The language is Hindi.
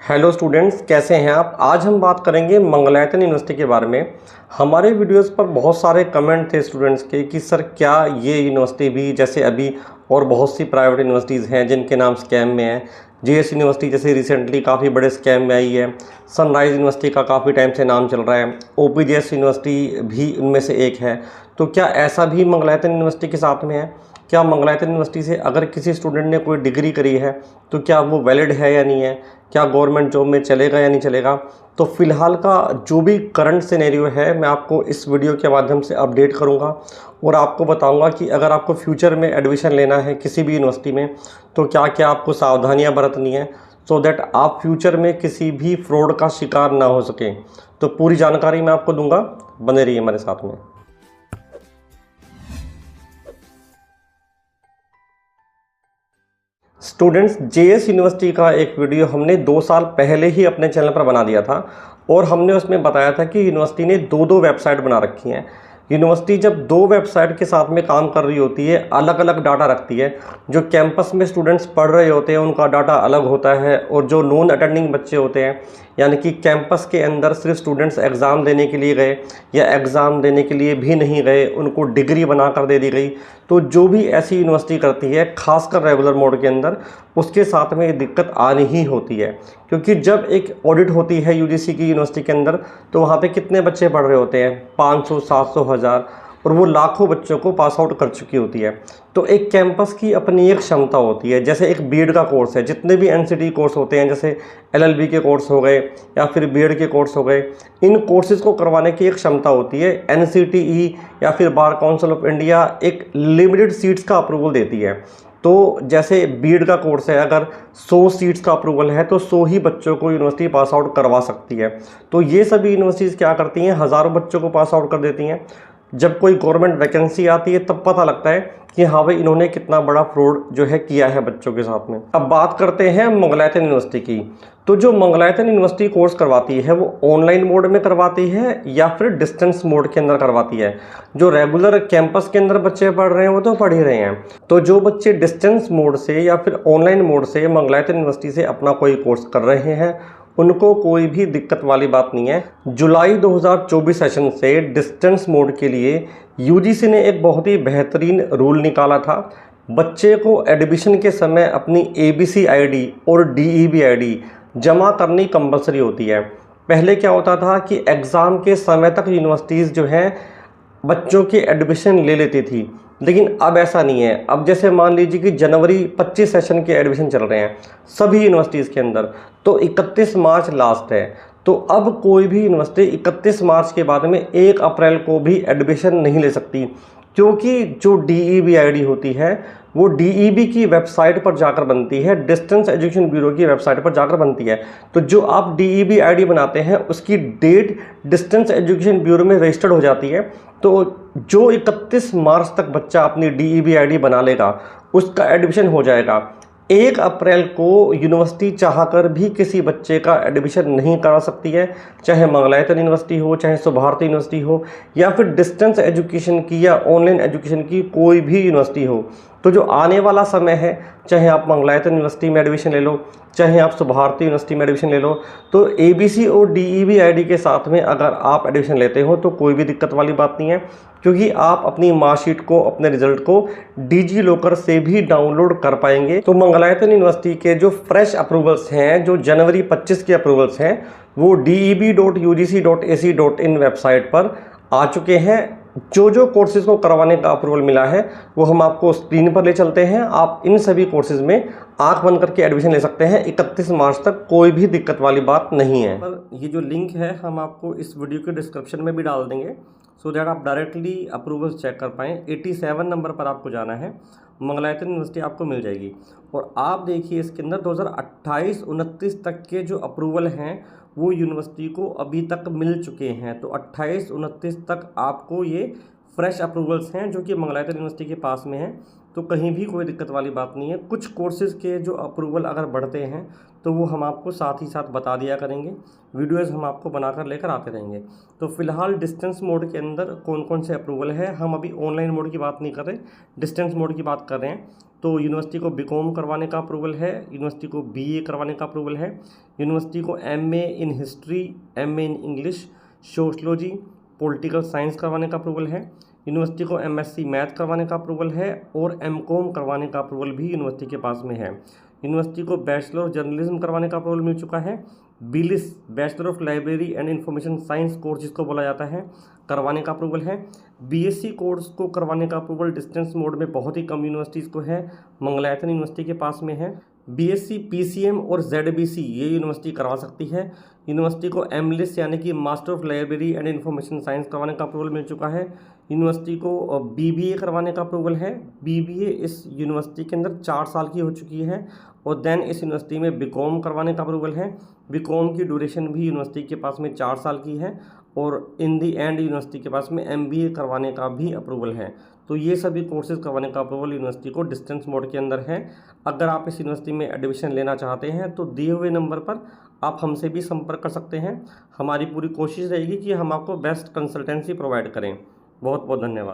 हेलो स्टूडेंट्स, कैसे हैं आप। आज हम बात करेंगे मंगलायतन यूनिवर्सिटी के बारे में। हमारे वीडियोस पर बहुत सारे कमेंट थे स्टूडेंट्स के कि सर क्या ये यूनिवर्सिटी भी जैसे अभी और बहुत सी प्राइवेट यूनिवर्सिटीज़ हैं जिनके नाम स्कैम में हैं। जेएस यूनिवर्सिटी जैसे रिसेंटली काफ़ी बड़े स्कैम में आई है। सनराइज़ यूनिवर्सिटी का काफ़ी टाइम से नाम चल रहा है। ओपीजेएस यूनिवर्सिटी भी उनमें से एक है। तो क्या ऐसा भी मंगलायतन यूनिवर्सिटी के साथ में है? क्या मंगलायतन यूनिवर्सिटी से अगर किसी स्टूडेंट ने कोई डिग्री करी है तो क्या वो वैलिड है या नहीं है? क्या गवर्नमेंट जॉब में चलेगा या नहीं चलेगा? तो फ़िलहाल का जो भी करंट सिनेरियो है मैं आपको इस वीडियो के माध्यम से अपडेट करूंगा और आपको बताऊंगा कि अगर आपको फ्यूचर में एडमिशन लेना है किसी भी यूनिवर्सिटी में तो क्या क्या आपको सावधानियां बरतनी है, सो दैट आप फ्यूचर में किसी भी फ्रॉड का शिकार ना हो सकें। तो पूरी जानकारी मैं आपको दूंगा, बने रहिए हमारे साथ में। स्टूडेंट्स, जेएस यूनिवर्सिटी का एक वीडियो हमने 2 साल पहले ही अपने चैनल पर बना दिया था और हमने उसमें बताया था कि यूनिवर्सिटी ने दो वेबसाइट बना रखी हैं। यूनिवर्सिटी जब दो वेबसाइट के साथ में काम कर रही होती है, अलग अलग डाटा रखती है। जो कैंपस में स्टूडेंट्स पढ़ रहे होते हैं उनका डाटा अलग होता है और जो नॉन अटेंडिंग बच्चे होते हैं, यानी कि कैंपस के अंदर सिर्फ स्टूडेंट्स एग्ज़ाम देने के लिए गए या एग्ज़ाम देने के लिए भी नहीं गए, उनको डिग्री बना कर दे दी गई। तो जो भी ऐसी यूनिवर्सिटी करती है खासकर रेगुलर मोड के अंदर, उसके साथ में ये दिक्कत आनी ही होती है। क्योंकि जब एक ऑडिट होती है यूजीसी की यूनिवर्सिटी के अंदर तो वहाँ पे कितने बच्चे पढ़ रहे होते हैं, 500, 700, 1000, और वो लाखों बच्चों को पास आउट कर चुकी होती है। तो एक कैंपस की अपनी एक क्षमता होती है। जैसे एक बीएड का कोर्स है, जितने भी एनसीटी कोर्स होते हैं जैसे एलएलबी के कोर्स हो गए या फिर बीएड के कोर्स हो गए, इन कोर्सेज़ को करवाने की एक क्षमता होती है। एनसीटीई या फिर बार काउंसिल ऑफ इंडिया एक लिमिटेड सीट्स का अप्रूवल देती है। तो जैसे बीएड का कोर्स है, अगर 100 सीट्स का अप्रूवल है तो 100 ही बच्चों को यूनिवर्सिटी पास आउट करवा सकती है। तो ये सभी यूनिवर्सिटीज़ क्या करती हैं, हज़ारों बच्चों को पास आउट कर देती हैं। जब कोई गवर्नमेंट वैकेंसी आती है तब पता लगता है कि हाँ भाई, इन्होंने कितना बड़ा फ्रॉड जो है किया है बच्चों के साथ में। अब बात करते हैं मंगलायतन यूनिवर्सिटी की। तो जो मंगलायतन यूनिवर्सिटी कोर्स करवाती है वो ऑनलाइन मोड में करवाती है या फिर डिस्टेंस मोड के अंदर करवाती है? जो रेगुलर कैंपस के अंदर बच्चे पढ़ रहे हैं वो तो पढ़ ही रहे हैं। तो जो बच्चे डिस्टेंस मोड से या फिर ऑनलाइन मोड से मंगलायतन यूनिवर्सिटी से अपना कोई कोर्स कर रहे हैं उनको कोई भी दिक्कत वाली बात नहीं है। जुलाई 2024 सेशन से डिस्टेंस मोड के लिए यूजीसी ने एक बहुत ही बेहतरीन रूल निकाला था। बच्चे को एडमिशन के समय अपनी एबीसी आईडी और डीईबी आईडी जमा करनी कंपलसरी होती है। पहले क्या होता था कि एग्ज़ाम के समय तक यूनिवर्सिटीज़ जो हैं बच्चों की एडमिशन ले लेती थी, लेकिन अब ऐसा नहीं है। अब जैसे मान लीजिए कि जनवरी 25 सेशन के एडमिशन चल रहे हैं सभी यूनिवर्सिटीज़ के अंदर, तो 31 मार्च लास्ट है। तो अब कोई भी यूनिवर्सिटी 31 मार्च के बाद में 1 अप्रैल को भी एडमिशन नहीं ले सकती, क्योंकि जो डीईबी आईडी होती है वो डीईबी की वेबसाइट पर जाकर बनती है, डिस्टेंस एजुकेशन ब्यूरो की वेबसाइट पर जाकर बनती है। तो जो आप डीईबी आईडी बनाते हैं उसकी डेट डिस्टेंस एजुकेशन ब्यूरो में रजिस्टर्ड हो जाती है। तो जो 31 मार्च तक बच्चा अपनी डीईबी आईडी बना लेगा उसका एडमिशन हो जाएगा। 1 अप्रैल को यूनिवर्सिटी चाहकर भी किसी बच्चे का एडमिशन नहीं करा सकती है, चाहे मंगलायतन यूनिवर्सिटी हो, चाहे सुभारती यूनिवर्सिटी हो, या फिर डिस्टेंस एजुकेशन की या ऑनलाइन एजुकेशन की कोई भी यूनिवर्सिटी हो। तो जो आने वाला समय है, चाहे आप मंगलायतन यूनिवर्सिटी में एडमिशन ले लो, चाहे आप सुभारती यूनिवर्सिटी में एडमिशन ले लो, तो एबीसी और डीईबी आईडी के साथ में अगर आप एडमिशन लेते हो तो कोई भी दिक्कत वाली बात नहीं है, क्योंकि आप अपनी मार्कशीट को, अपने रिजल्ट को डिजी लॉकर से भी डाउनलोड कर पाएंगे। तो मंगलायतन यूनिवर्सिटी के जो फ्रेश अप्रूवल्स हैं, जो जनवरी 25 के अप्रूवल्स हैं, वो deb.ugc.ac.in वेबसाइट पर आ चुके हैं। जो कोर्सेज़ को करवाने का अप्रूवल मिला है वो हम आपको स्क्रीन पर ले चलते हैं। आप इन सभी कोर्सेज़ में आंख बंद करके एडमिशन ले सकते हैं 31 मार्च तक, कोई भी दिक्कत वाली बात नहीं है। पर ये जो लिंक है हम आपको इस वीडियो के डिस्क्रिप्शन में भी डाल देंगे, सो दैट आप डायरेक्टली अप्रूवल्स चेक कर पाएँ। 87 नंबर पर आपको जाना है, मंगलायतन यूनिवर्सिटी आपको मिल जाएगी। और आप देखिए इसके अंदर 2028-29 तक के जो अप्रूवल हैं वो यूनिवर्सिटी को अभी तक मिल चुके हैं। तो 28-29 तक आपको ये फ्रेश अप्रूवल्स हैं जो कि मंगलायतन यूनिवर्सिटी के पास में हैं। तो कहीं भी कोई दिक्कत वाली बात नहीं है। कुछ कोर्सेज़ के जो अप्रूवल अगर बढ़ते हैं तो वो हम आपको साथ ही साथ बता दिया करेंगे, वीडियोज़ हम आपको बनाकर लेकर आते रहेंगे। तो फिलहाल डिस्टेंस मोड के अंदर कौन कौन से अप्रूवल है, हम अभी ऑनलाइन मोड की बात नहीं कर रहे, डिस्टेंस मोड की बात कर रहे हैं। तो यूनिवर्सिटी को बीकॉम करवाने का अप्रूवल है, यूनिवर्सिटी को बीए करवाने का अप्रूवल है, यूनिवर्सिटी को MA in history, MA in English, sociology, political science करवाने का अप्रूवल है, यूनिवर्सिटी को एमएससी मैथ करवाने का अप्रूवल है और एमकॉम करवाने का अप्रूवल भी यूनिवर्सिटी के पास में है। यूनिवर्सिटी को बैचलर ऑफ जर्नलिज्म करवाने का अप्रूवल मिल चुका है। BLIS bachelor of library and information science course जिसको बोला जाता है, करवाने का अप्रूवल है। बीएससी कोर्स को करवाने का अप्रूवल डिस्टेंस मोड में बहुत ही कम यूनिवर्सिटीज़ को है, मंगलायतन यूनिवर्सिटी के पास में है। बीएससी पीसीएम और जेडबीसी ये यूनिवर्सिटी करवा सकती है। यूनिवर्सिटी को एमलिस यानी कि master of library and information science करवाने का अप्रूवल मिल चुका है। यूनिवर्सिटी को बीबीए करवाने का अप्रूवल है। बीबीए इस यूनिवर्सिटी के अंदर 4 साल की हो चुकी है। और देन इस यूनिवर्सिटी में बीकॉम करवाने का अप्रूवल है। बीकॉम की ड्यूरेशन भी यूनिवर्सिटी के पास में 4 साल की है। और इन दी एंड यूनिवर्सिटी के पास में एमबीए करवाने का भी अप्रूवल है। तो ये सभी कोर्सेज करवाने का अप्रूवल यूनिवर्सिटी को डिस्टेंस मोड के अंदर है। अगर आप इस यूनिवर्सिटी में एडमिशन लेना चाहते हैं तो दिए हुए नंबर पर आप हमसे भी संपर्क कर सकते हैं। हमारी पूरी कोशिश रहेगी कि हम आपको बेस्ट कंसल्टेंसी प्रोवाइड करें। बहुत बहुत धन्यवाद।